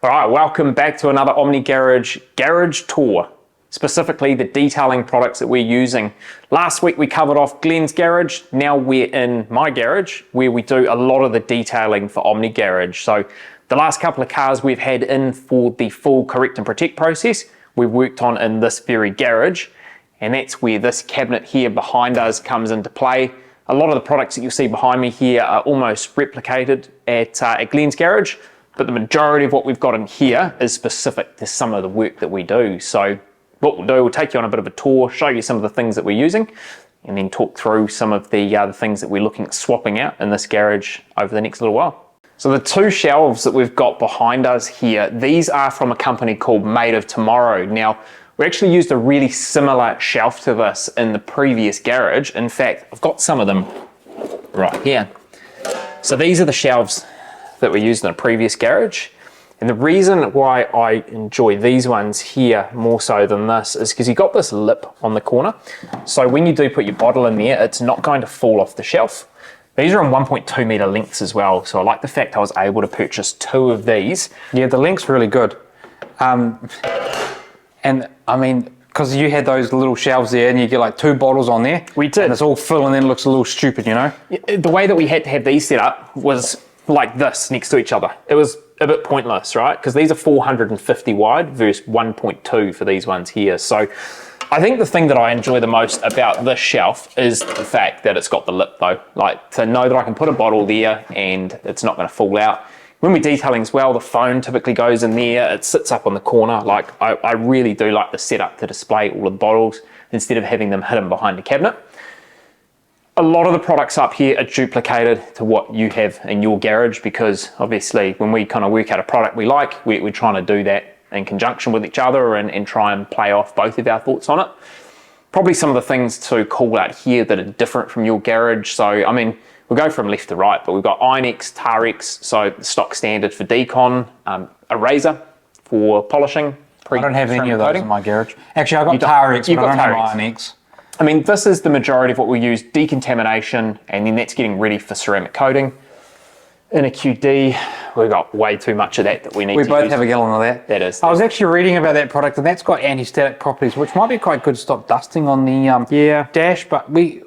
All right, welcome back to another Omni Garage tour, specifically the detailing products that we're using. Last week we covered off Glenn's garage. Now we're in my garage where we do a lot of the detailing for Omni Garage. So the last couple of cars we've had in for the full correct and protect process, we've worked on in this very garage, and that's where this cabinet here behind us comes into play. A lot of the products that you'll see behind me here are almost replicated at Glenn's garage, but the majority of what we've got in here is specific to some of the work that we do. So what we'll do, we'll take you on a bit of a tour, show you some of the things that we're using, and then talk through some of the things that we're looking at swapping out in this garage over the next little while. So the two shelves that we've got behind us here, these are from a company called Made of Tomorrow. Now, we actually used a really similar shelf to this in the previous garage. In fact, I've got some of them right here. So these are the shelves that we used in the previous garage. And the reason why I enjoy these ones here more so than this is because you've got this lip on the corner. So when you do put your bottle in there, it's not going to fall off the shelf. These are on 1.2 meter lengths as well. So I like the fact I was able to purchase two of these. Yeah, the length's really good. And I mean, because you had those little shelves there and you get like two bottles on there. We did. And it's all full and then it looks a little stupid, you know? The way that we had to have these set up was like this next to each other. It was a bit pointless, right? Because these are 450 wide versus 1.2 for these ones here. So I think the thing that I enjoy the most about this shelf is the fact that it's got the lip though. Like to know that I can put a bottle there and it's not going to fall out. When we're detailing as well, the phone typically goes in there. It sits up on the corner. Like I really do like the setup to display all of the bottles instead of having them hidden behind the cabinet. A lot of the products up here are duplicated to what you have in your garage because obviously when we kind of work out a product we like, we're trying to do that in conjunction with each other and try and play off both of our thoughts on it. Probably some of the things to call out here that are different from your garage. So, I mean, we'll go from left to right, but we've got Inex, Tarex, so the stock standard for decon, a razor for polishing. I don't have any of those in my garage. Actually, I've got Tarex, but I don't have Inex. I mean, this is the majority of what we use, decontamination, and then that's getting ready for ceramic coating. In a QD, we've got way too much of that we need to use. We both have a gallon of that. That is. I was actually reading about that product, and that's got anti-static properties, which might be quite good to stop dusting on the dash, but we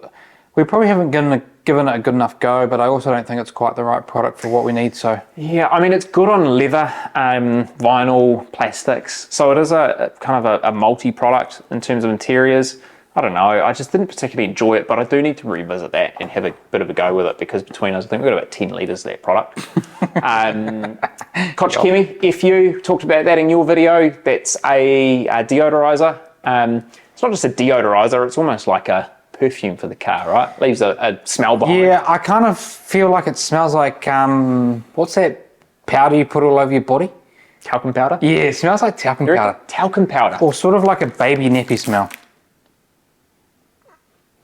probably haven't given it a good enough go, but I also don't think it's quite the right product for what we need, so. Yeah, I mean, it's good on leather, vinyl, plastics, so it is a kind of a multi-product in terms of interiors. I don't know, I just didn't particularly enjoy it, but I do need to revisit that and have a bit of a go with it because between us, I think we've got about 10 litres of that product. Koch Chemi, FU, talked about that in your video. That's a deodorizer. It's not just a deodorizer, it's almost like a perfume for the car, right? Leaves a smell behind. Yeah, I kind of feel like it smells like, what's that powder you put all over your body? Talcum powder? Yeah, it smells like talcum powder. Talcum powder. Or sort of like a baby nappy smell.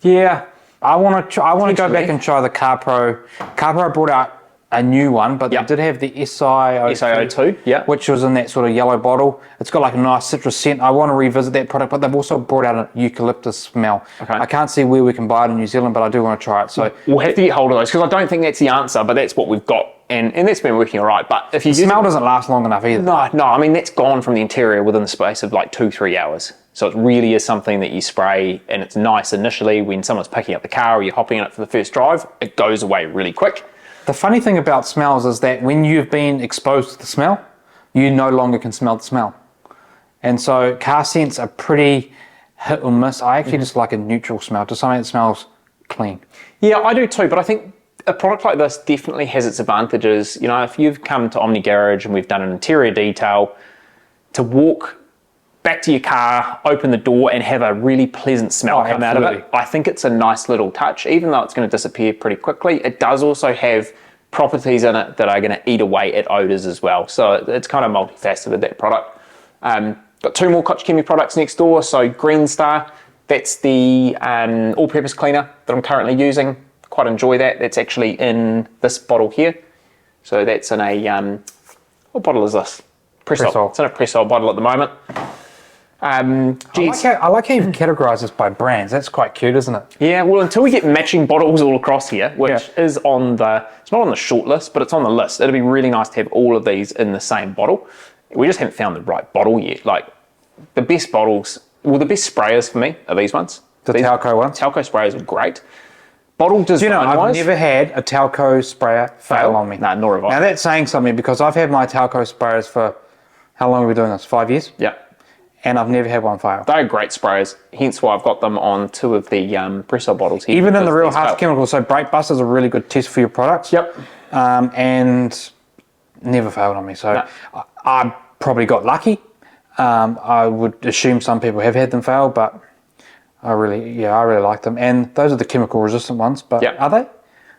Yeah, I want to go back and try the CarPro. CarPro brought out a new one, but they did have the SiO2, yeah, which was in that sort of yellow bottle. It's got like a nice citrus scent. I want to revisit that product, but they've also brought out an eucalyptus smell. Okay. I can't see where we can buy it in New Zealand, but I do want to try it. So we'll have to get hold of those because I don't think that's the answer, but that's what we've got, and that's been working all right. But if you the smell doesn't last long enough either. No, I mean that's gone from the interior within the space of like 2-3 hours. So it really is something that you spray and it's nice initially when someone's picking up the car or you're hopping in it for the first drive, it goes away really quick. The funny thing about smells is that when you've been exposed to the smell, you no longer can smell the smell. And so car scents are pretty hit or miss. I actually just like a neutral smell, just something that smells clean. Yeah, I do too, but I think a product like this definitely has its advantages. You know, if you've come to Omni Garage and we've done an interior detail, to walk back to your car, open the door and have a really pleasant smell come out of it. I think it's a nice little touch, even though it's going to disappear pretty quickly. It does also have properties in it that are going to eat away at odors as well. So it's kind of multifaceted, that product. Got two more Koch Chemi products next door. So Green Star, that's the all-purpose cleaner that I'm currently using. Quite enjoy that. That's actually in this bottle here. So that's in a, what bottle is this? Pressol. It's in a Pressol bottle at the moment. I like how you categorise this by brands. That's quite cute, isn't it? Yeah, well, until we get matching bottles all across here, which is on the, it's not on the short list, but it's on the list. It'd be really nice to have all of these in the same bottle. We just haven't found the right bottle yet. Like the best bottles, well, the best sprayers for me are these ones. The Talco ones? Talco sprayers are great. Bottle design. Do you know, I've never had a Talco sprayer fail on me. No, nor have I. Now that's saying something because I've had my Talco sprayers for, how long are we doing this? 5 years? Yeah. And I've never had one fail. They're great sprayers, hence why I've got them on 2 of the Presso bottles here. Even in the real harsh chemicals, so brake busters are a really good test for your products. Yep. And never failed on me. So I probably got lucky. I would assume some people have had them fail, but I really like them. And those are the chemical resistant ones, but are they?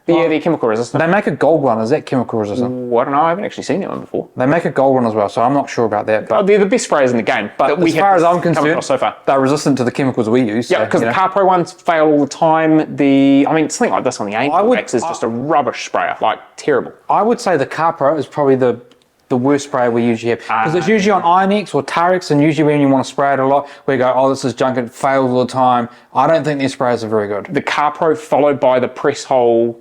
Yeah, they're chemical resistant. They make a gold one. Is that chemical resistant? Well, I don't know. I haven't actually seen that one before. They make a gold one as well, so I'm not sure about that. But they're the best sprayers in the game. But as far as I'm concerned, so far, they're resistant to the chemicals we use. Yeah, because the CarPro ones fail all the time. Something like this on the Angel X is just a rubbish sprayer, like terrible. I would say the CarPro is probably the worst sprayer we usually have. Because it's usually on Iron-X or Tarex, and usually when you want to spray it a lot, we go, oh, this is junk, it fails all the time. I don't think their sprayers are very good. The CarPro followed by the Presso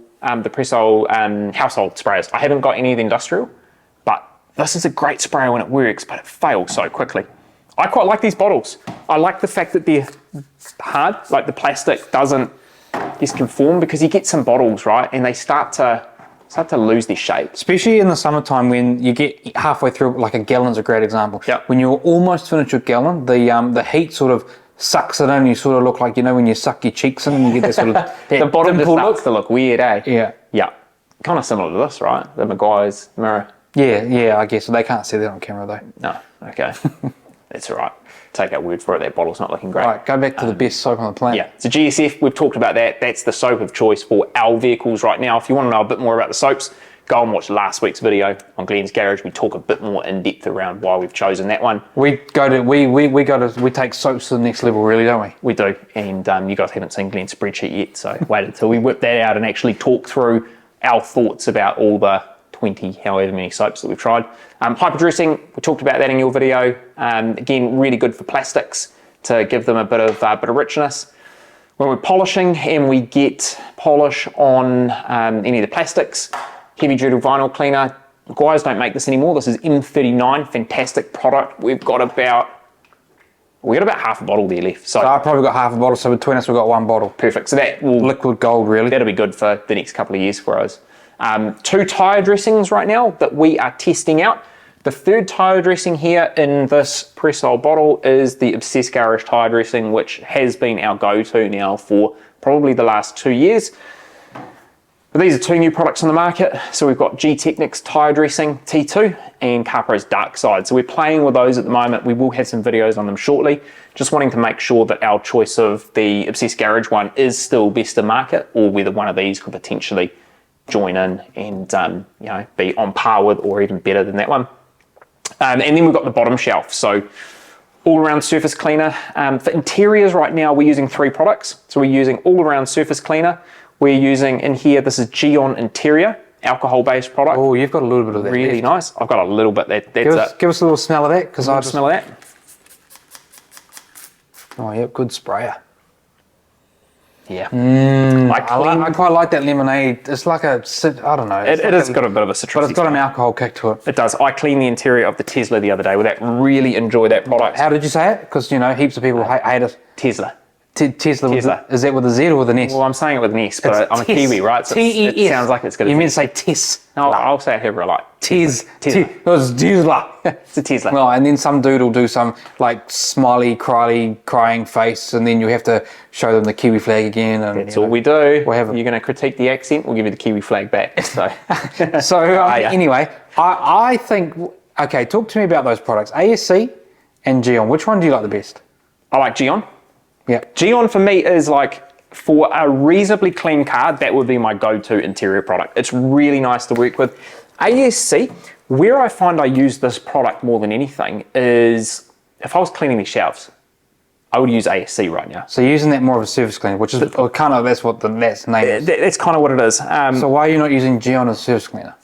household sprayers. I haven't got any of the industrial, but this is a great sprayer when it works, but it fails so quickly. I quite like these bottles. I like the fact that they're hard, like the plastic doesn't disconform, because you get some bottles, right, and they start to lose their shape. Especially in the summertime when you get halfway through, like a gallon's a great example. Yep. When you're almost finished your gallon, the heat sort of sucks it in. You sort of look like, when you suck your cheeks in and you get that sort of that the bottom just starts look. to look weird, eh? Yeah. Yeah. Kind of similar to this, right? The Maguire's mirror. Yeah, I guess. So they can't see that on camera though. No, okay. That's all right. Take our word for it, that bottle's not looking great. All right, go back to the best soap on the planet. Yeah, so GSF, we've talked about that. That's the soap of choice for our vehicles right now. If you want to know a bit more about the soaps, go and watch last week's video on Glenn's Garage. We talk a bit more in depth around why we've chosen that one. We take soaps to the next level, really, don't we? We do, and you guys haven't seen Glenn's spreadsheet yet, so wait until we whip that out and actually talk through our thoughts about all the 20, however many soaps that we've tried. Hyperdressing, we talked about that in your video. Again, really good for plastics to give them a bit of richness. When we're polishing and we get polish on any of the plastics, heavy duty vinyl cleaner. Maguire's don't make this anymore. This is M39, fantastic product. We've got about half a bottle there left. So I've probably got half a bottle, so between us we've got one bottle. Perfect. So that will liquid gold, really. That'll be good for the next couple of years for us. 2 tyre dressings right now that we are testing out. The 3rd tyre dressing here in this Presso bottle is the Obsessed Garage tyre dressing, which has been our go-to now for probably the last 2 years. But these are 2 new products on the market. So we've got G10 tyre dressing T2 and CarPro's Dark Side. So we're playing with those at the moment. We will have some videos on them shortly. Just wanting to make sure that our choice of the Obsessed Garage one is still best in market, or whether one of these could potentially join in and be on par with or even better than that one. And then we've got the bottom shelf. So all-around surface cleaner. For interiors right now, we're using 3 products. So we're using all-around surface cleaner. We're using in here, this is G10 Interior, alcohol-based product. Oh, you've got a little bit of that. Really nice. I've got a little bit. That's give us a little smell of that, because I smell of that. Oh, yep, good sprayer. Yeah. I quite like that lemonade. It's like I don't know. It has got a bit of a citrusy, but it's got an alcohol kick to it. It does. I cleaned the interior of the Tesla the other day with that. Really enjoy that product. How did you say it? Because heaps of people hate it. Tesla. Tesla. Is that with a Z or with an S? Well, I'm saying it with an S, but I'm a Kiwi, right? So T-E-S. It sounds like it's got a You meant to say Tes. No, I'll say it however I like. Tesla. Tesla. It was Tesla. It's a Tesla. Well, and then some dude will do some like smiley, crying face, and then you have to show them the Kiwi flag again. And that's all we do. We'll have You're going to critique the accent, we'll give you the Kiwi flag back. So, Anyway, I think, okay, talk to me about those products. ASC and G10. Which one do you like the best? I like G10. Yeah. G10 for me is like, for a reasonably clean car, that would be my go-to interior product. It's really nice to work with. ASC, where I find I use this product more than anything is if I was cleaning these shelves, I would use ASC right now. So you're using that more of a surface cleaner, which is kind of, that's what that's name is. That's kind of what it is. So why are you not using G10 as a surface cleaner?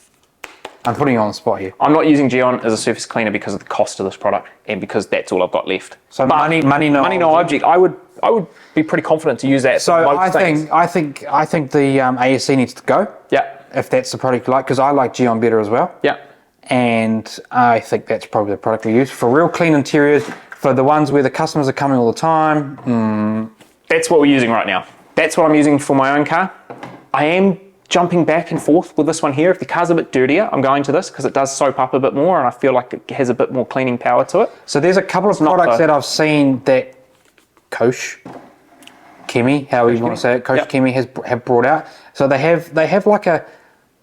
I'm putting you on the spot here. I'm not using G10 as a surface cleaner because of the cost of this product and because that's all I've got left. So money, no object. I would be pretty confident to use that. So I think the ASC needs to go. Yeah. If that's the product you like, because I like G10 better as well. Yeah. and I think that's probably the product we use for real clean interiors. For the ones where the customers are coming all the time, that's what we're using right now. That's what I'm using for my own car. I am jumping back and forth with this one here. If the car's a bit dirtier, I'm going to this because it does soap up a bit more and I feel like it has a bit more cleaning power to it. So there's a couple of products that I've seen that Kemi, however you want to say it, Kemi have brought out. So they have like a,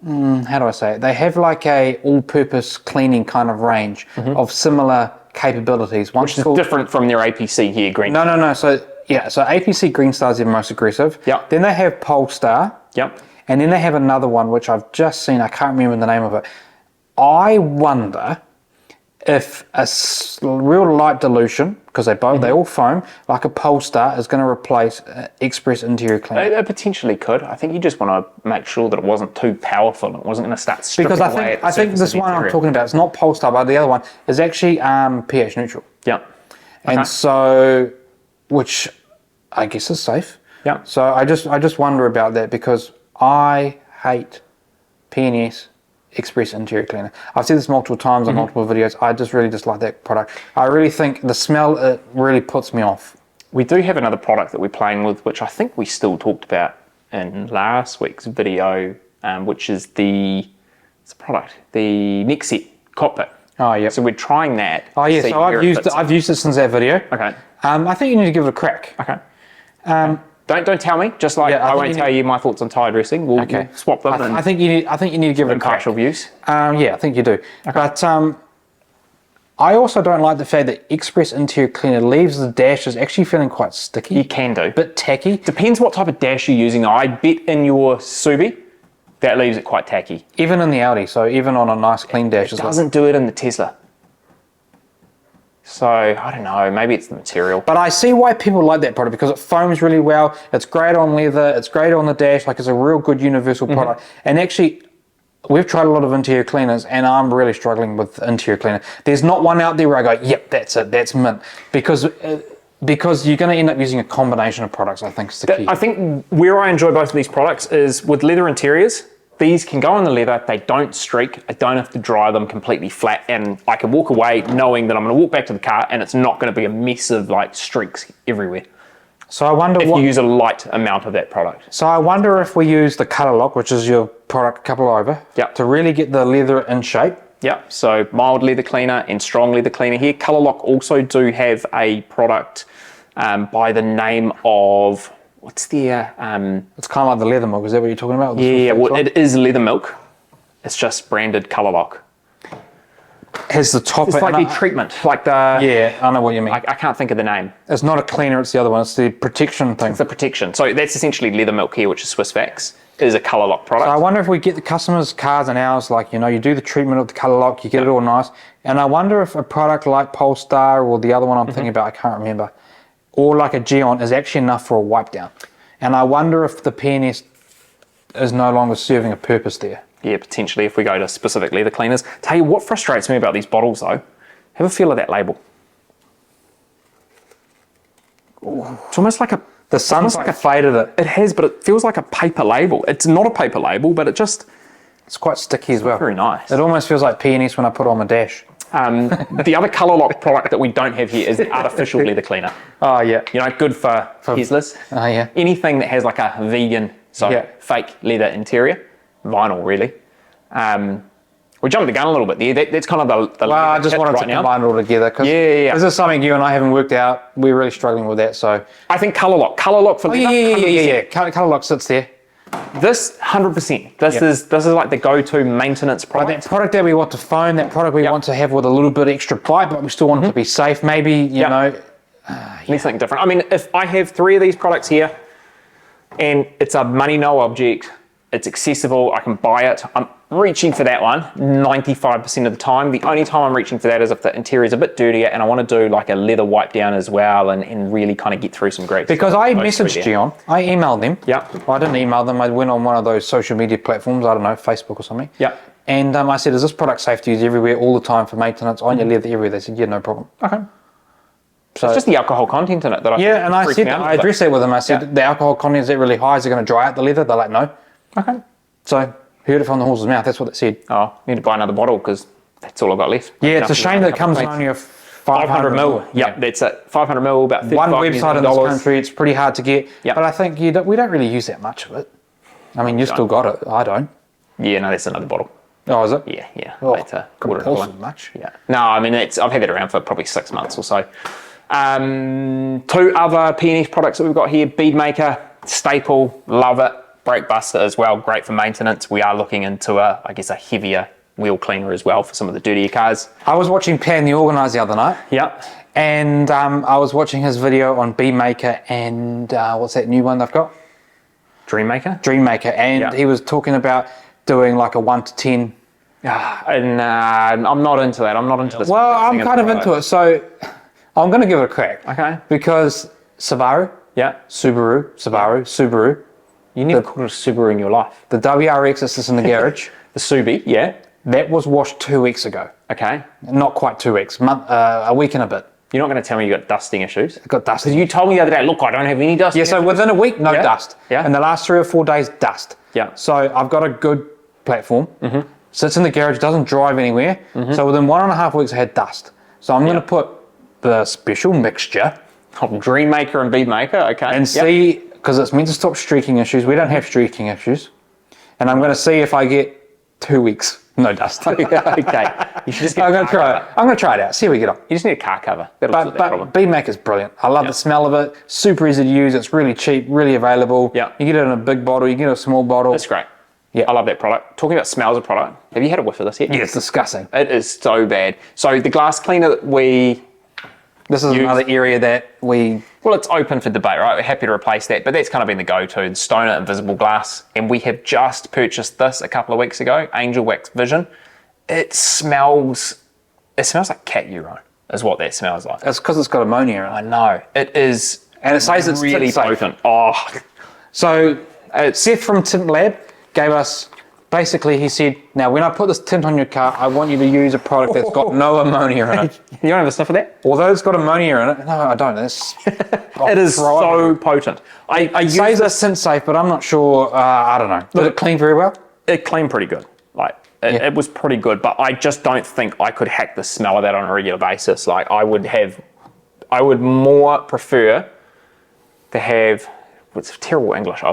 how do I say it? They have like a all-purpose cleaning kind of range of similar capabilities. Which is different from their APC here, Green. No. So APC Green Star is their most aggressive. Yep. Then they have Polestar. Yep. And then they have another one which I've just seen. I can't remember the name of it. I wonder if a real light dilution, because they all foam, like a Polestar, is going to replace Express Interior Cleaner. It potentially could. I think you just want to make sure that it wasn't too powerful. It wasn't going to start stripping because away at the I think this one I'm talking about, it's not Polestar, but the other one is actually pH neutral. Yeah. And so, which I guess is safe. Yeah. So I just wonder about that because I hate PNS Express Interior Cleaner. I've said this multiple times on multiple videos. I just really dislike that product. I really think the smell, it really puts me off. We do have another product that we're playing with, which I think we still talked about in last week's video, which is the Nexet cockpit. Oh yeah. So we're trying that. Oh yeah. So I've used it since that video. Okay. I think you need to give it a crack. Okay. Don't tell me. Just like I won't tell you my thoughts on tyre dressing. We'll swap them. I think you need to give it a crack. Partial views. Yeah, I think you do. Okay. But I also don't like the fact that Express Interior Cleaner leaves the dashes actually feeling quite sticky. You can do. Bit tacky. Depends what type of dash you're using. I bet in your Subi, that leaves it quite tacky. Even in the Audi, so even on a nice clean dash. It doesn't do it in the Tesla. So, I don't know, maybe it's the material. But I see why people like that product because it foams really well, it's great on leather, it's great on the dash, like it's a real good universal product. And actually, we've tried a lot of interior cleaners and I'm really struggling with interior cleaner. There's not one out there where I go, yep, that's it, that's mint. Because you're going to end up using a combination of products, I think is the key. I think where I enjoy both of these products is with leather interiors. These can go on the leather, they don't streak, I don't have to dry them completely flat, and I can walk away knowing that I'm going to walk back to the car and it's not going to be a mess of like streaks everywhere. So I wonder if you use a light amount of that product. So I wonder if we use the Color Lock, which is your product couple over, to really get the leather in shape. Yep, so mild leather cleaner and strong leather cleaner here. Color Lock also do have a product by the name of, what's their... it's kind of like the leather milk, is that what you're talking about? Yeah, well, it is leather milk. It's just branded Color Lock. Has the top... It's like the treatment, like the... Yeah, I know what you mean. I can't think of the name. It's not a cleaner, it's the other one. It's the protection thing. It's the protection. So that's essentially leather milk here, which is Swiss Vax. It is a Color Lock product. So I wonder if we get the customers' cars and ours, like, you know, you do the treatment of the Color Lock, you get it all nice. And I wonder if a product like Polestar or the other one I'm thinking about, I can't remember, or like a G10 is actually enough for a wipe down. And I wonder if the PNS is no longer serving a purpose there. Yeah, potentially if we go to specific leather cleaners. Tell you what frustrates me about these bottles though, have a feel of that label. Ooh, it's almost like a... The sun's like faded it. It has, but it feels like a paper label. It's not a paper label, but it just... It's quite sticky as well. Very nice. It almost feels like PNS when I put it on my dash. The other Color Lock product that we don't have here is the artificial leather cleaner. Oh yeah. You know, good for Teslas. Oh yeah. Anything that has like a vegan, fake leather interior, vinyl really. We jumped the gun a little bit there. That's kind of the well, I just wanted to combine it all together because this is something you and I haven't worked out. We're really struggling with that. So I think Color Lock for leather. Yeah. Color Lock sits there. This 100%. This is like the go-to maintenance product. Like that product that we want to foam, that product we want to have with a little bit extra bite, but we still want it to be safe. Maybe you know, need something different. I mean, if I have 3 of these products here, and it's a money no object, it's accessible, I can buy it. I'm reaching for that one 95% of the time. The only time I'm reaching for that is if the interior is a bit dirtier and I want to do like a leather wipe down as well and really kind of get through some grief. Because I messaged G10, I emailed them. Yeah. Well, I didn't email them, I went on one of those social media platforms, I don't know, Facebook or something. Yeah. And I said, is this product safe to use everywhere all the time for maintenance on your leather everywhere? They said, yeah, no problem. Okay. So it's just the alcohol content in it that I said, I addressed that with them. I said, the alcohol content is that really high? Is it going to dry out the leather? They're like, no. Okay. So heard it from the horse's mouth. That's what it said. Oh, need to buy another bottle because That's all I've got left. Yeah, it's a shame that it comes in only a 500 mil. Yep, that's it. 500 mil, about $35 one website in this country. It's pretty hard to get, Yep. but I think we don't really use that much of it. I mean, you still got it. I don't. Yeah, no, that's another bottle. Oh, is it? Yeah. Oh, Later. couldn't pulse as much. Yeah. No, I mean, I've had it around for probably 6 months or so. Two other P&S products that we've got here. Bead Maker, staple, love it. Brake Buster as well, great for maintenance. We are looking into a heavier wheel cleaner as well for some of the dirtier cars. I was watching Pan the Organizer the other night. Yep. And I was watching his video on Bead Maker and what's that new one they've got? Dream Maker. And he was talking about doing like a 1 to 10. And I'm not into that. I'm not into this. Well, I'm kind of into it, so I'm going to give it a crack. Okay. Because Subaru. You never called it a Subaru in your life. The WRX is in the garage. The Subi, yeah. That was washed 2 weeks ago. Okay. Not quite 2 weeks, a week and a bit. You're not going to tell me you got dusting issues? It got dust. Because you told me the other day, look, I don't have any dust. Yeah, so within a week, no dust. Yeah. In the last 3 or 4 days, dust. Yeah. So I've got a good platform. Mm-hmm. Sits in the garage, doesn't drive anywhere. Mm-hmm. So within 1.5 weeks, I had dust. So I'm going to put the special mixture of Dream Maker and Bead Maker, okay. and see, because it's meant to stop streaking issues. We don't have streaking issues. And I'm going to see if I get 2 weeks. No dust. Okay. You should just get I'm going to try it. I'm going to try it out. See how we get on. You just need a car cover. That'll solve that problem. But Bead Maker's brilliant. I love the smell of it. Super easy to use. It's really cheap, really available. Yeah. You get it in a big bottle. You get a small bottle. That's great. Yeah. I love that product. Talking about smells of product, have you had a whiff of this yet? Yeah, it's disgusting. It is so bad. So the glass cleaner that we This is another area that we... Well, it's open for debate, right? We're happy to replace that, but that's kind of been the go-to, the Stoner Invisible Glass. And we have just purchased this a couple of weeks ago, Angel Wax Vision. It smells like cat urine, is what that smells like. It's because it's got ammonia in it. I know. It is. And it says it's really tint-safe. potent. Oh, So Seth from Tint Lab gave us... Basically, he said, now when I put this tint on your car, I want you to use a product that's got no ammonia in it. you don't have a sniff of that? Although it's got ammonia in it. No, I don't. It is so potent. I use says this. it's tint safe, but I'm not sure. I don't know. Did it clean very well? It cleaned pretty good. It was pretty good, but I just don't think I could hack the smell of that on a regular basis. Like I would more prefer to have, it's terrible English,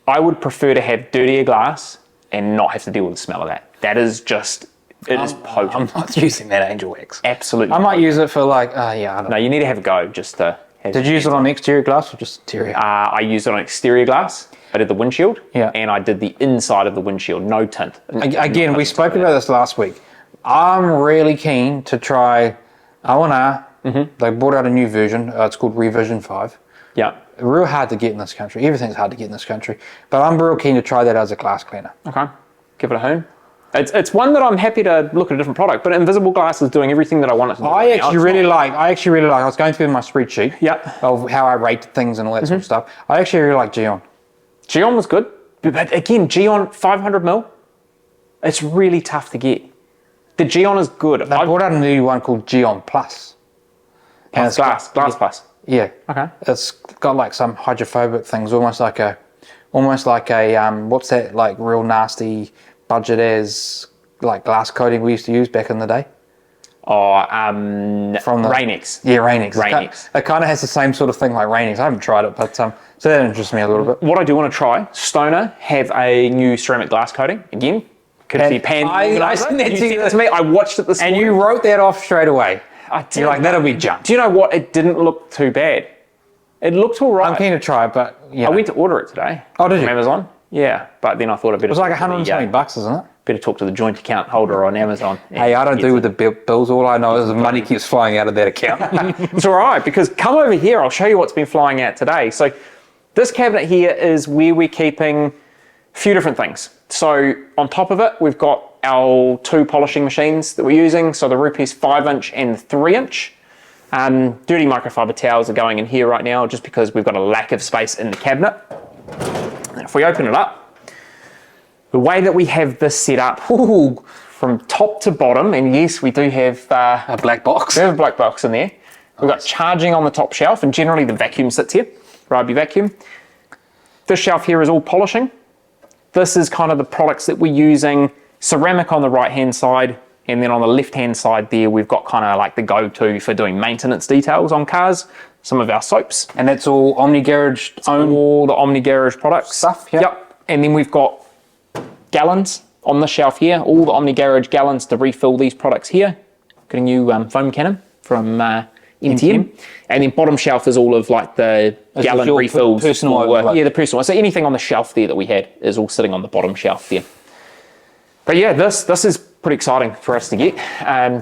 I would prefer to have dirtier glass and not have to deal with the smell of that. That is just, it is potent. I'm not using that Angel Wax. Absolutely. I might use it for like, I don't know. No, you need to have a go just to have. Did you use it on exterior glass or just interior? I used it on exterior glass. I did the windshield, and I did the inside of the windshield, no tint. Again, we spoke about this last week. I'm really keen to try O&R. Mm-hmm. They brought out a new version. It's called Revision 5. Yeah. Real hard to get in this country. Everything's hard to get in this country. But I'm real keen to try that as a glass cleaner. Okay. Give it a hoon. It's one that I'm happy to look at a different product, but Invisible Glass is doing everything that I want it to do. I actually really like, I was going through my spreadsheet of how I rated things and all that sort of stuff. I actually really like G10. G10 was good, but again, G10 500 mil, it's really tough to get. The G10 is good. They brought out a new one called G10 Plus. And it's glass plus. Yeah. Okay. It's got like some hydrophobic things, almost like a what's that like real nasty budget as like glass coating we used to use back in the day? From the Rain-X. Yeah, Rain-X. Rain-X. It kind of has the same sort of thing like Rain-X. I haven't tried it, but so that interests me a little bit. What I do want to try, Stoner have a new ceramic glass coating again. Courtesy Pan. I sent that to me. I watched it this morning. And you wrote that off straight away. You're like, that'll be junk. Do you know what? It didn't look too bad. It looked all right. I'm keen to try it, but I went to order it today. Oh, did you? From Amazon. Yeah, but then I thought I'd better. It was like $120, isn't it? Better talk to the joint account holder on Amazon. Hey, I don't do with the bills. All I know is the money keeps flying out of that account. It's all right, because come over here. I'll show you what's been flying out today. So this cabinet here is where we're keeping a few different things. So on top of it, we've got our 2 polishing machines that we're using. So the Rupes 5-inch and the 3-inch. Dirty microfiber towels are going in here right now just because we've got a lack of space in the cabinet. And if we open it up, the way that we have this set up, from top to bottom, and yes, we do have a black box. We have a black box in there. We've got charging on the top shelf, and generally the vacuum sits here, Ryobi vacuum. This shelf here is all polishing. This is kind of the products that we're using, ceramic on the right-hand side, And then on the left-hand side there, we've got kind of like the go-to for doing maintenance details on cars, some of our soaps. And that's all Omni Garage own? All the Omni Garage products. Stuff, yeah. Yep. And then we've got gallons on the shelf here, all the Omni Garage gallons to refill these products here. Got a new foam cannon from MTM. And then bottom shelf is all of like the gallon refills. Personal overflow. Yeah, the personal. So anything on the shelf there that we had is all sitting on the bottom shelf there. But yeah, this is pretty exciting for us to get.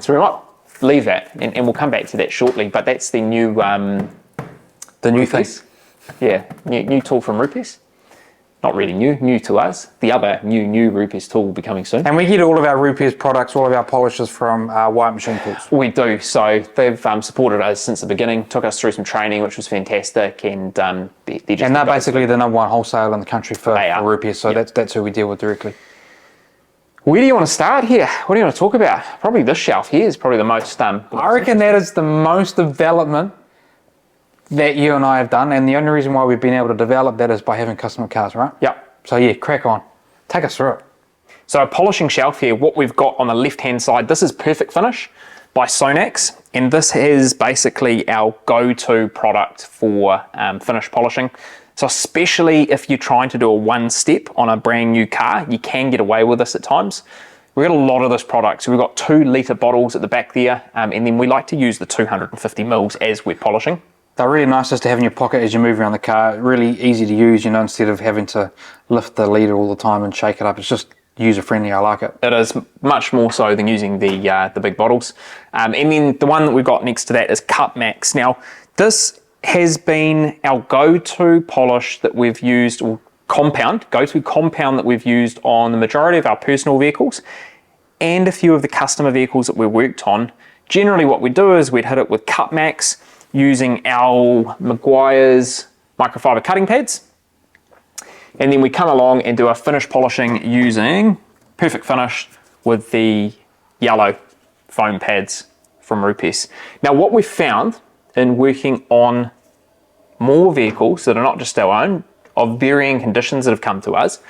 So we might leave that, and we'll come back to that shortly. But that's the new thing. Yeah, new tool from Rupes. Not really new to us. The other new Rupes tool will be coming soon. And we get all of our Rupes products, all of our polishes from White Machine Tools. We do. So they've supported us since the beginning, took us through some training, which was fantastic. And they're basically the number one wholesaler in the country for Rupes. So that's who we deal with directly. Where do you want to start here? What do you want to talk about? Probably this shelf here is probably the most... I reckon that is the most development that you and I have done, and the only reason why we've been able to develop that is by having customer cars, right? Yep. So yeah, crack on. Take us through it. So a polishing shelf here, what we've got on the left-hand side, this is Perfect Finish by Sonax, and this is basically our go-to product for finish polishing. So especially if you're trying to do a one-step on a brand new car, you can get away with this at times. We've got a lot of this product. So we've got 2-litre bottles at the back there, and then we like to use the 250 mils as we're polishing. They're really nice just to have in your pocket as you move around the car. Really easy to use, you know, instead of having to lift the leader all the time and shake it up. It's just user-friendly. I like it. It is much more so than using the big bottles. And then the one that we've got next to that is Cut Max. Now, this has been our go-to polish that we've used, or go-to compound that we've used on the majority of our personal vehicles and a few of the customer vehicles that we worked on. Generally what we do is we'd hit it with Cut Max using our Meguiar's microfiber cutting pads. And then we come along and do our finish polishing using Perfect Finish with the yellow foam pads from Rupes. Now what we've found in working on more vehicles that are not just our own, of varying conditions that have come to us,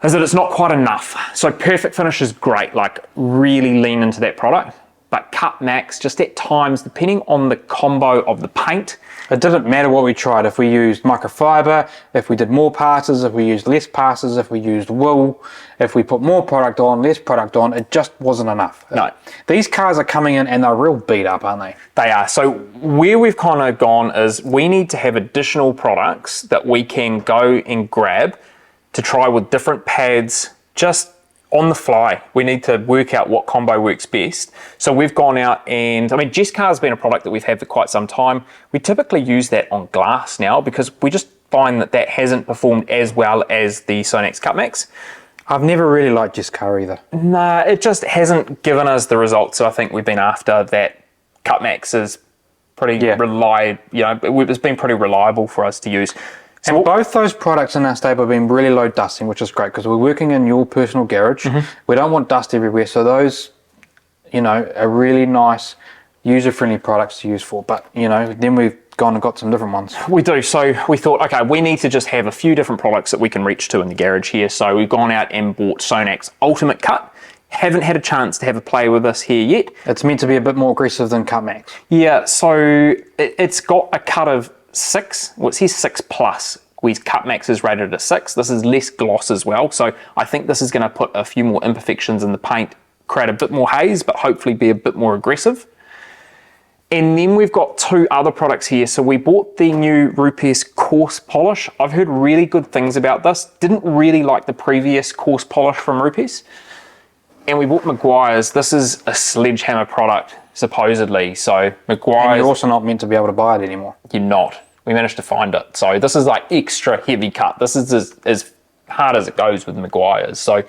is that it's not quite enough. So Perfect Finish is great, like really lean into that product, but Cut Max, just at times, depending on the combo of the paint. It didn't matter what we tried, if we used microfiber, if we did more passes, if we used less passes, if we used wool, if we put more product on, less product on, it just wasn't enough. No. These cars are coming in and they're real beat up, aren't they? They are. So where we've kind of gone is we need to have additional products that we can go and grab to try with different pads, just on the fly. We need to work out what combo works best. So we've gone out and, I mean, Jessica has been a product that we've had for quite some time. We typically use that on glass now because we just find that hasn't performed as well as the Sonax Cut Max. I've never really liked Jessica either. Nah, it just hasn't given us the results. So I think we've been after that. Cut Max is pretty it's been pretty reliable for us to use. So and both those products in our stable have been really low dusting, which is great because we're working in your personal garage. We don't want dust everywhere. So those, are really nice, user-friendly products to use for. But, then we've gone and got some different ones. We do. So we thought, okay, we need to just have a few different products that we can reach to in the garage here. So we've gone out and bought Sonax Ultimate Cut. Haven't had a chance to have a play with this here yet. It's meant to be a bit more aggressive than Cut Max. Yeah, so it's got a cut of 6. Well, it says 6+. Cut Max is rated at 6. This is less gloss as well. So I think this is going to put a few more imperfections in the paint, create a bit more haze, but hopefully be a bit more aggressive. And then we've got 2 other products here. So we bought the new Rupes Coarse Polish. I've heard really good things about this. Didn't really like the previous Coarse Polish from Rupes. And we bought Meguiar's. This is a sledgehammer product, supposedly. So Meguiar's... And you're also not meant to be able to buy it anymore. You're not. We managed to find it. So this is like extra heavy cut. This is as hard as it goes with Meguiar's. So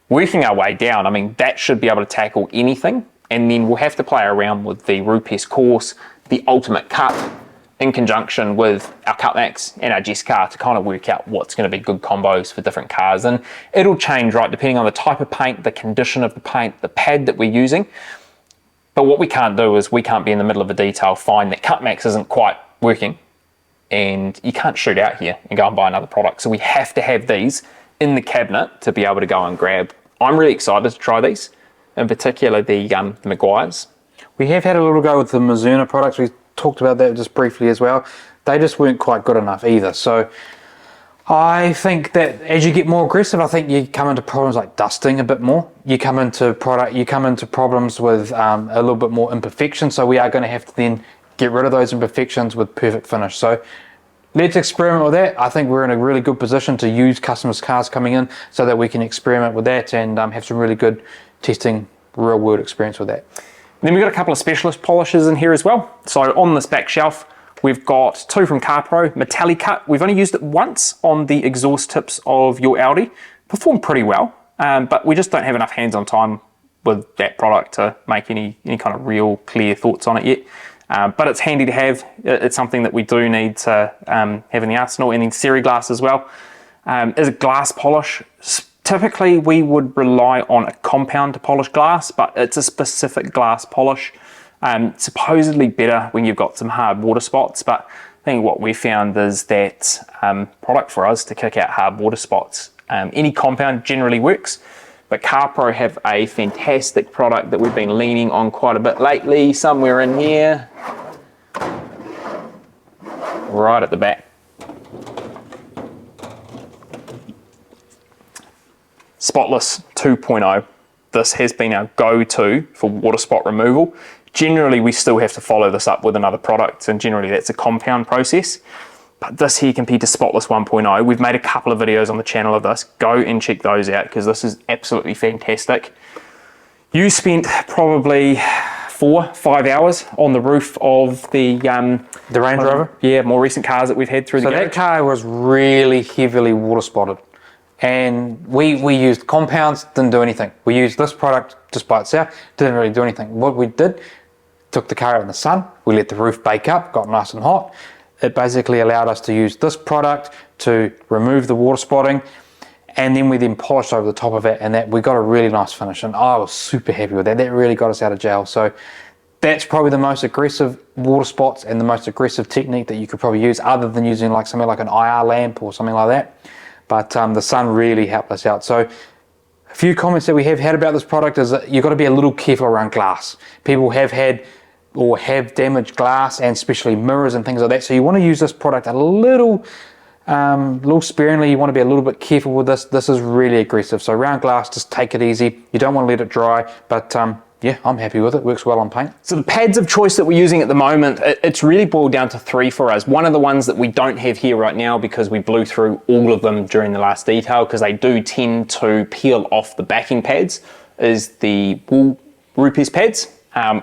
working our way down, I mean, that should be able to tackle anything. And then we'll have to play around with the Rupes Coarse, the Ultimate Cut, in conjunction with our Cut Max and our Jessica to kind of work out what's going to be good combos for different cars. And it'll change, right, depending on the type of paint, the condition of the paint, the pad that we're using. But what we can't do is we can't be in the middle of a detail, find that Cut Max isn't quite working, and you can't shoot out here and go and buy another product. So we have to have these in the cabinet to be able to go and grab. I'm really excited to try these. in particular the Maguires. We have had a little go with the Mizuno products. We talked about that just briefly as well. They just weren't quite good enough either. So I think that as you get more aggressive, I think you come into problems like dusting a bit more. You come into problems with a little bit more imperfection. So we are going to have to then get rid of those imperfections with perfect finish. So let's experiment with that. I think we're in a really good position to use customers' cars coming in so that we can experiment with that and have some really good testing, real world experience with that. Then we've got a couple of specialist polishes in here as well. So on this back shelf, we've got two from CarPro, Metallic Cut. We've only used it once on the exhaust tips of your Audi. Performed pretty well, but we just don't have enough hands-on time with that product to make any kind of real clear thoughts on it yet. But it's handy to have. It's something that we do need to have in the arsenal. And then Seriglass as well. Is a glass polish. Typically, we would rely on a compound to polish glass, but it's a specific glass polish. Supposedly better when you've got some hard water spots, but I think what we found is that product for us to kick out hard water spots. Any compound generally works, but CarPro have a fantastic product that we've been leaning on quite a bit lately, somewhere in here, right at the back. Spotless 2.0. This has been our go-to for water spot removal. Generally, we still have to follow this up with another product, and generally that's a compound process. But this here compared to Spotless 1.0, we've made a couple of videos on the channel of this. Go and check those out because this is absolutely fantastic. You spent probably 4-5 hours on the roof of the Range Rover? Yeah, more recent cars that we've had through the garage. So that car was really heavily water spotted. And we used compounds, didn't do anything. We used this product just by itself, didn't really do anything. What we did, took the car out in the sun, we let the roof bake up, got nice and hot. It basically allowed us to use this product to remove the water spotting, and then we then polished over the top of it, and that we got a really nice finish, and I was super happy with that. That really got us out of jail. So that's probably the most aggressive water spots and the most aggressive technique that you could probably use, other than using like something like an IR lamp or something like that. But the sun really helped us out. So a few comments that we have had about this product is that you've got to be a little careful around glass. People have had or have damaged glass, and especially mirrors and things like that. So you want to use this product a little sparingly. You want to be a little bit careful with this. This is really aggressive. So around glass, just take it easy. You don't want to let it dry, but yeah, I'm happy with it. Works well on paint. So the pads of choice that we're using at the moment, it's really boiled down to 3 for us. One of the ones that we don't have here right now because we blew through all of them during the last detail because they do tend to peel off the backing pads, is the wool Rupes pads.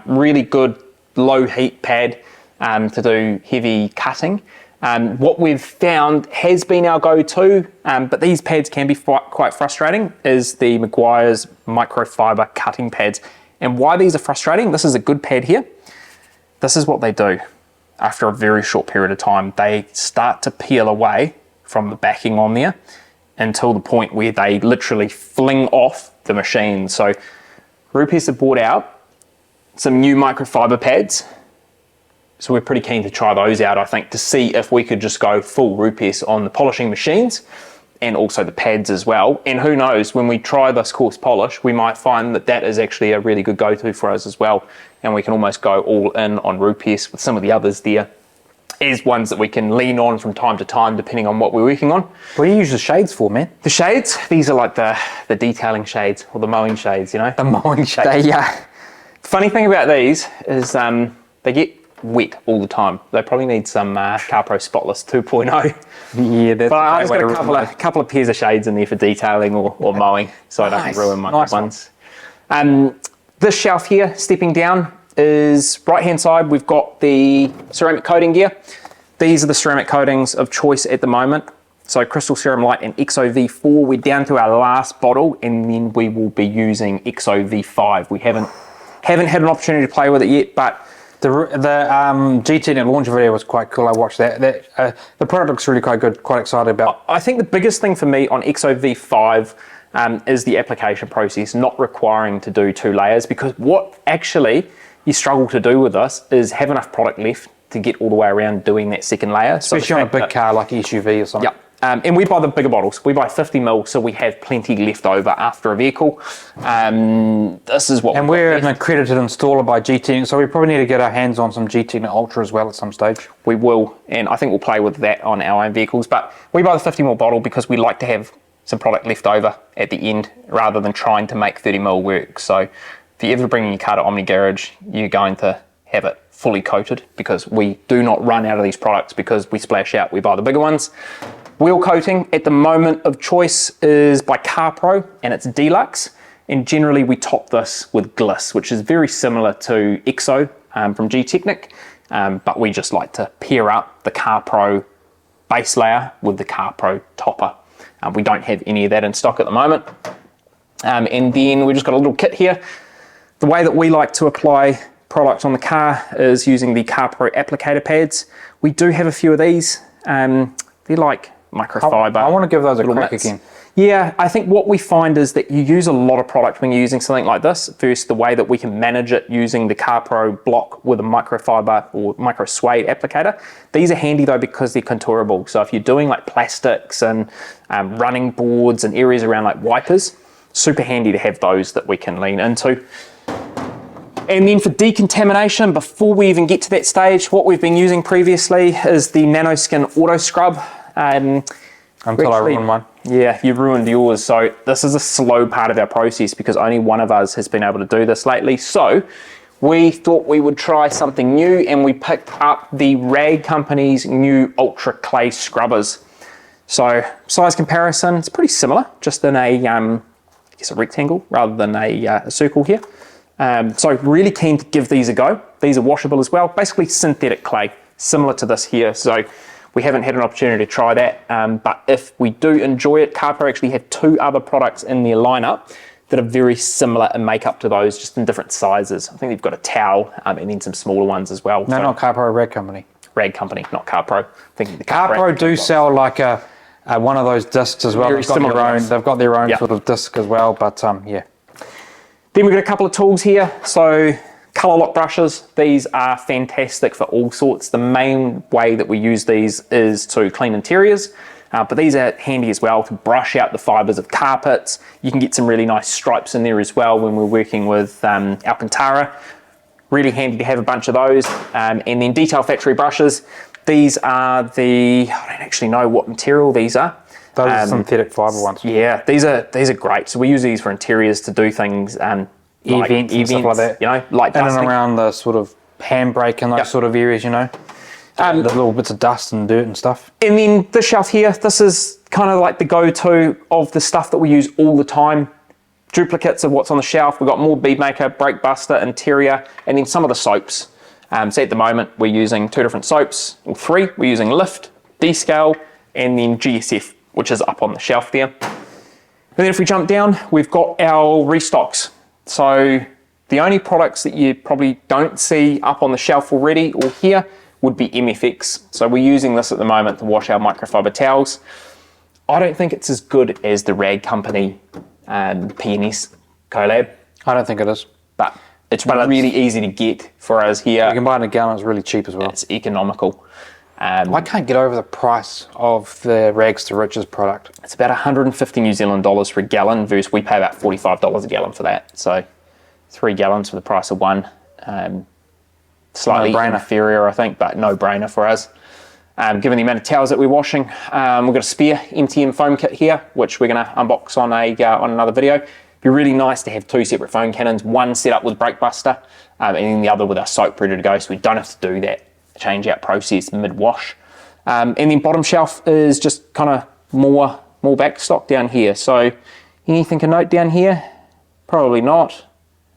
Really good low heat pad to do heavy cutting. What we've found has been our go-to, but these pads can be quite frustrating, is the Maguire's microfiber cutting pads. And why these are frustrating, this is a good pad here. This is what they do. After a very short period of time, they start to peel away from the backing on there until the point where they literally fling off the machine. So Rupes have brought out some new microfiber pads. So we're pretty keen to try those out, I think, to see if we could just go full Rupes on the polishing machines and also the pads as well. And who knows, when we try this coarse polish, we might find that that is actually a really good go-to for us as well. And we can almost go all in on Rupes with some of the others there as ones that we can lean on from time to time, depending on what we're working on. What do you use the shades for, man? The shades, these are like the detailing shades or the mowing shades, you know? The mowing shades. Funny thing about these is they get wet all the time. They probably need some CarPro Spotless 2.0. Yeah, that's. But I just got a couple of pairs of shades in there for detailing or mowing, so I don't ruin my ones. This shelf here, stepping down, is right-hand side. We've got the ceramic coating gear. These are the ceramic coatings of choice at the moment. So Crystal Serum Light and XO-V4. We're down to our last bottle, and then we will be using XO-V5. We haven't had an opportunity to play with it yet, but the G10 launch video was quite cool. I watched that. The product looks really quite good. Quite excited about. I think the biggest thing for me on XO-V5 is the application process, not requiring to do 2 layers, because what actually you struggle to do with this is have enough product left to get all the way around doing that second layer. Especially on a big car like SUV or something. Yeah, And we buy the bigger bottles. We buy 50 ml, so we have plenty left over after a vehicle. This is what. And we're an accredited installer by G10, so we probably need to get our hands on some G10 Ultra as well at some stage. We will, and I think we'll play with that on our own vehicles. But we buy the 50 ml bottle because we like to have some product left over at the end rather than trying to make 30 ml work. So if you ever bring your car to Omni Garage, you're going to have it fully coated, because we do not run out of these products because we splash out. We buy the bigger ones. Wheel coating at the moment of choice is by CarPro, and it's Deluxe. And generally we top this with Gliss, which is very similar to Exo from G-Technic, but we just like to pair up the CarPro base layer with the CarPro topper. We don't have any of that in stock at the moment. And then we've just got a little kit here. The way that we like to apply product on the car is using the CarPro applicator pads. We do have a few of these. They're like microfiber. I want to give those a crack mitts. again. Yeah, I think what we find is that you use a lot of product when you're using something like this. First, the way that we can manage it using the CarPro block with a microfiber or micro suede applicator. These are handy though because they're contourable. So if you're doing like plastics and running boards and areas around like wipers, super handy to have those that we can lean into. And then for decontamination, before we even get to that stage, what we've been using previously is the NanoSkin Auto Scrub. Until I ruined one. Yeah, you ruined yours. So this is a slow part of our process because only one of us has been able to do this lately. So we thought we would try something new, and we picked up the Rag Company's new Ultra Clay Scrubbers. So size comparison, it's pretty similar, just in a, I guess a rectangle rather than a circle here. So really keen to give these a go. These are washable as well, basically synthetic clay, similar to this here. So we haven't had an opportunity to try that, but if we do enjoy it, CarPro actually have 2 other products in their lineup that are very similar in makeup to those, just in different sizes. I think they've got a towel and then some smaller ones as well. No, not CarPro, Rag Company. Rag Company, not CarPro. I think the CarPro do sell like one of those discs as well. Very similar ones. They've got their own Yep. sort of disc as well, but yeah. Then we've got a couple of tools here. So color lock brushes, these are fantastic for all sorts. The main way that we use these is to clean interiors, but these are handy as well to brush out the fibers of carpets. You can get some really nice stripes in there as well when we're working with Alcantara. Really handy to have a bunch of those. And then Detail Factory brushes. These are the, I don't actually know what material these are. Those are synthetic fiber ones. Yeah, these are great. So we use these for interiors to do things, Events and stuff like that. You know, like In dusting. and around the sort of handbrake and those Yep. sort of areas, you know. The little bits of dust and dirt and stuff. And then this shelf here, this is kind of like the go-to of the stuff that we use all the time. Duplicates of what's on the shelf. We've got more Bead Maker, Brake Buster, Interior, and then some of the soaps. So at the moment, we're using 2 different soaps, or 3. We're using Lift, D-Scale, and then GSF, which is up on the shelf there. And then if we jump down, we've got our restocks. So the only products that you probably don't see up on the shelf already or here would be MFX. So we're using this at the moment to wash our microfiber towels. I don't think it's as good as the Rag Company PNS collab, I don't think it is. but it's really easy to get for us here. You can buy it in a gallon, it's really cheap as well. It's economical. I can't get over the price of the Rags to Riches product. It's about 150 New Zealand dollars for a gallon versus we pay about $45 a gallon for that. So 3 gallons for the price of 1. Slightly No-brainer. inferior, I think, but no brainer for us. Given the amount of towels that we're washing, we've got a spare MTM foam kit here, which we're going to unbox on another video. It'd be really nice to have 2 separate foam cannons, one set up with Brake Buster, and then the other with our soap ready to go, so we don't have to do that change out process mid-wash. And then bottom shelf is just kind of more back stock down here. So anything to note down here? Probably not.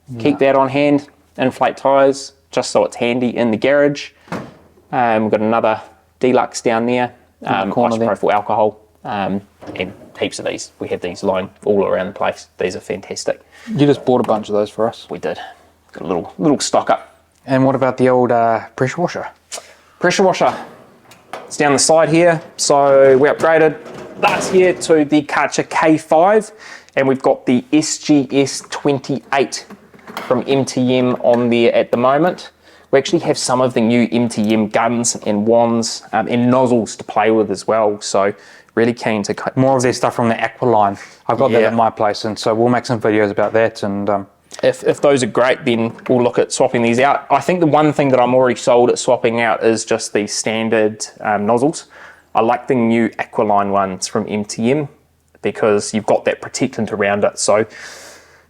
No. Keep that on hand. Inflate tyres, just so it's handy in the garage. We've got another Deluxe down there. Isopropyl alcohol, and heaps of these. We have these lying all around the place. These are fantastic. You just bought a bunch of those for us. We did. Got a little stock up. And what about the old pressure washer? Pressure washer. It's down the side here. So we upgraded last year to the Karcher K5, and we've got the SGS 28 from MTM on there at the moment. We actually have some of the new MTM guns and wands and nozzles to play with as well. So really keen to more of their stuff from the Aqua line. I've got that Yeah. at my place, and so we'll make some videos about that. And if those are great, then we'll look at swapping these out. I think the one thing that I'm already sold at swapping out is just the standard nozzles. I like the new Aqualine ones from MTM because you've got that protectant around it. So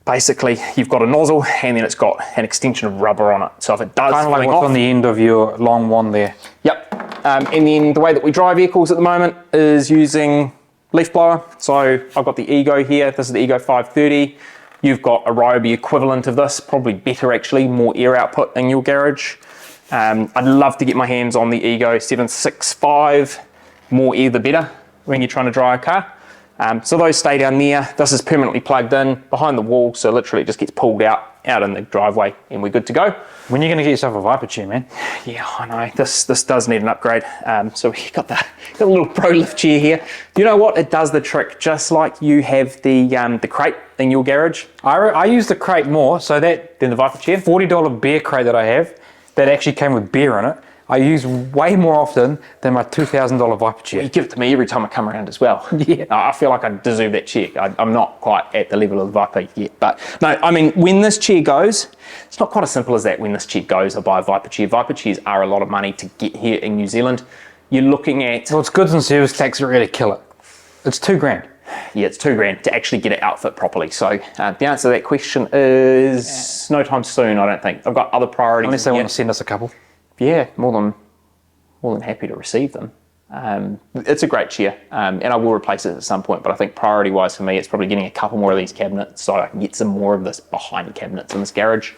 basically you've got a nozzle and then it's got an extension of rubber on it. So if it does kind of like fling what's off, on the end of your long wand there. Yep. And then the way that we dry vehicles at the moment is using leaf blower. So I've got the Ego here. This is the Ego 530. You've got a Ryobi equivalent of this, probably better actually, more air output in your garage. I'd love to get my hands on the Ego 765. More air the better when you're trying to dry a car. So those stay down there. This is permanently plugged in behind the wall, so literally it just gets pulled out in the driveway and we're good to go. When are you going to get yourself a Viper chair, man? Yeah, I know, this does need an upgrade. So we got a little Pro Lift chair here. You know what, it does the trick, just like you have the crate in your garage. I use the crate more, so that Then the Viper chair. $40 beer crate that I have, that actually came with beer in it, I use way more often than my $2,000 Viper chair. You give it to me every time I come around as well. Yeah. I feel like I deserve that chair. I'm not quite at the level of the Viper yet. But no, I mean, when this chair goes, it's not quite as simple as that. When this chair goes, I buy a Viper chair. Viper chairs are a lot of money to get here in New Zealand. You're looking at... Well, it's goods and service tax that really kill it. It's $2,000. Yeah, it's $2,000 to actually get it outfit properly. So the answer to that question is no time soon, I don't think. I've got other priorities. Unless they want to send us a couple. Yeah, more than happy to receive them. It's a great chair, and I will replace it at some point, but I think priority-wise for me, it's probably getting a couple more of these cabinets so I can get some more of this behind cabinets in this garage.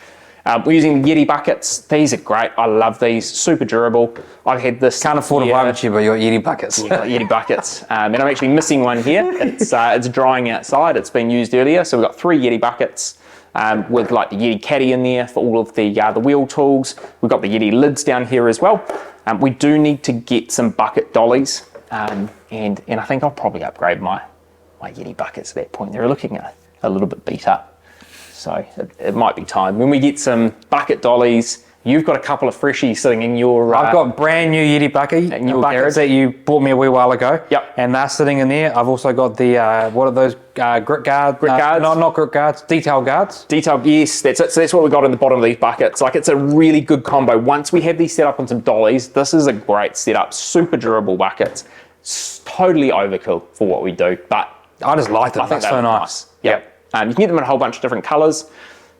We're using Yeti Buckets. These are great. I love these. Super durable. I've had this... Can't afford a Viper chair, but you got Yeti Buckets. Yeah, Yeti Buckets. And I'm actually missing one here. It's drying outside. It's been used earlier. So we've got 3 Yeti Buckets with like the Yeti Caddy in there for all of the wheel tools. We've got the Yeti lids down here as well. We do need to get some bucket dollies. And I think I'll probably upgrade my Yeti Buckets at that point. They're looking a little bit beat up. So it might be time. When we get some bucket dollies, you've got a couple of freshies sitting in your... I've got brand new Yeti buckets that you bought me a wee while ago. Yep. And they're sitting in there. I've also got the, what are those, grit guards? Grit guards? Not grit guards, detail guards. Detail, yes, that's it. So that's what we got in the bottom of these buckets. Like, it's a really good combo. Once we have these set up on some dollies, this is a great setup. Super durable buckets. Totally overkill for what we do, but I just like them. That's so nice. Yep. You can get them in a whole bunch of different colors.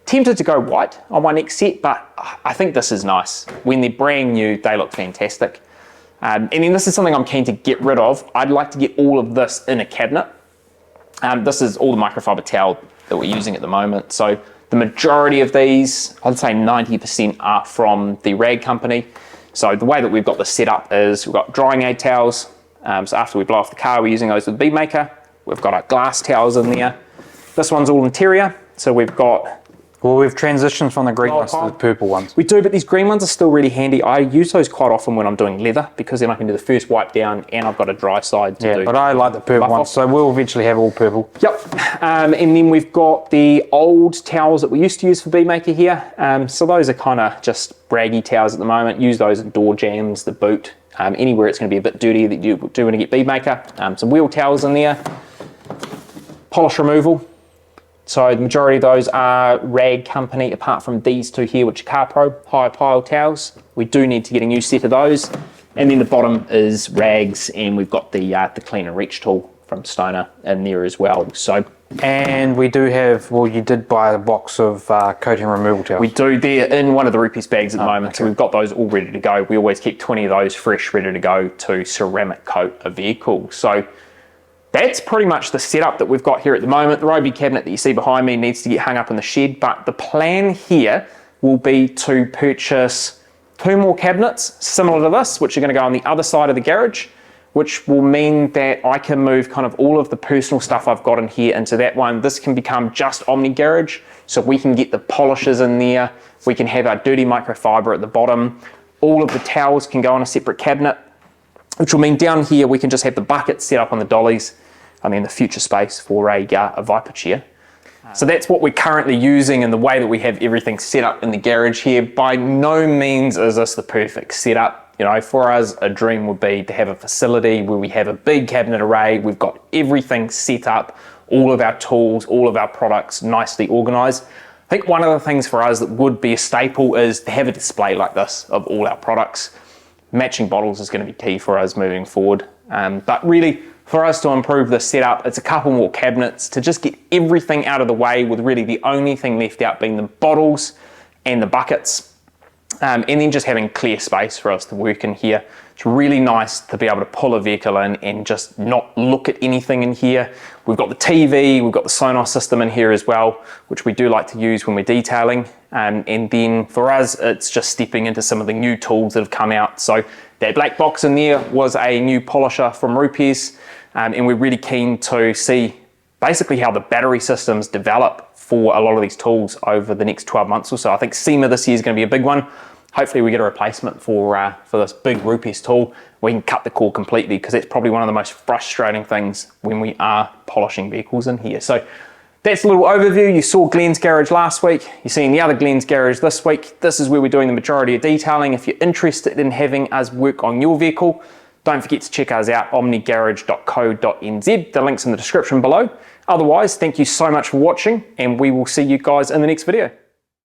Tempted to go white on my next set, but I think this is nice. When they're brand new, they look fantastic. And then this is something I'm keen to get rid of. I'd like to get all of this in a cabinet. This is all the microfiber towel that we're using at the moment. So the majority of these, I'd say 90% are from the rag company. So the way that we've got this set up is we've got drying aid towels. So after we blow off the car, we're using those with the bead maker. We've got our glass towels in there. This one's all interior. So we've got... Well, we've transitioned from the green ones to the purple ones. We do, but these green ones are still really handy. I use those quite often when I'm doing leather because then I can do the first wipe down and I've got a dry side to do. Yeah, but I like the purple ones, so we'll eventually have all purple. Yep. And then we've got the old towels that we used to use for bead maker here. So those are kind of just braggy towels at the moment. Use those in door jams, the boot, anywhere it's going to be a bit dirty that you do want to get bead maker. Some wheel towels in there. Polish removal. So the majority of those are rag company, apart from these two here, which are Car Pro high pile towels. We do need to get a new set of those. And then the bottom is rags, and we've got the clean and reach tool from Stoner in there as well. So, and we do have, well, you did buy a box of coating removal towels. We do. They're in one of the Rupees bags at the moment, okay. So we've got those all ready to go. We always keep 20 of those fresh, ready to go to ceramic coat a vehicle. So that's pretty much the setup that we've got here at the moment. The Ryobi cabinet that you see behind me needs to get hung up in the shed, but the plan here will be to purchase 2 more cabinets similar to this, which are going to go on the other side of the garage, which will mean that I can move kind of all of the personal stuff I've got in here into that one. This can become just Omni Garage, so we can get the polishers in there, we can have our dirty microfiber at the bottom, all of the towels can go on a separate cabinet, which will mean down here we can just have the buckets set up on the dollies and then the future space for a Viper chair. So that's what we're currently using and the way that we have everything set up in the garage here. By no means is this the perfect setup. You know, for us, a dream would be to have a facility where we have a big cabinet array, we've got everything set up, all of our tools, all of our products nicely organized. I think one of the things for us that would be a staple is to have a display like this of all our products. Matching bottles is going to be key for us moving forward. But really, for us to improve the setup, it's a couple more cabinets to just get everything out of the way, with really the only thing left out being the bottles and the buckets. And then just having clear space for us to work in here. It's really nice to be able to pull a vehicle in and just not look at anything in here. We've got the TV, we've got the sonar system in here as well, which we do like to use when we're detailing. And then for us, it's just stepping into some of the new tools that have come out. So that black box in there was a new polisher from Rupi's, and we're really keen to see basically how the battery systems develop for a lot of these tools over the next 12 months or so. I think SEMA this year is going to be a big one. Hopefully we get a replacement for this big Rupi's tool. We can cut the cord completely, because it's probably one of the most frustrating things when we are polishing vehicles in here. So that's a little overview. You saw Glenn's Garage last week. You're seeing the other Glenn's Garage this week. This is where we're doing the majority of detailing. If you're interested in having us work on your vehicle, don't forget to check us out, omnigarage.co.nz. The link's in the description below. Otherwise, thank you so much for watching, and we will see you guys in the next video.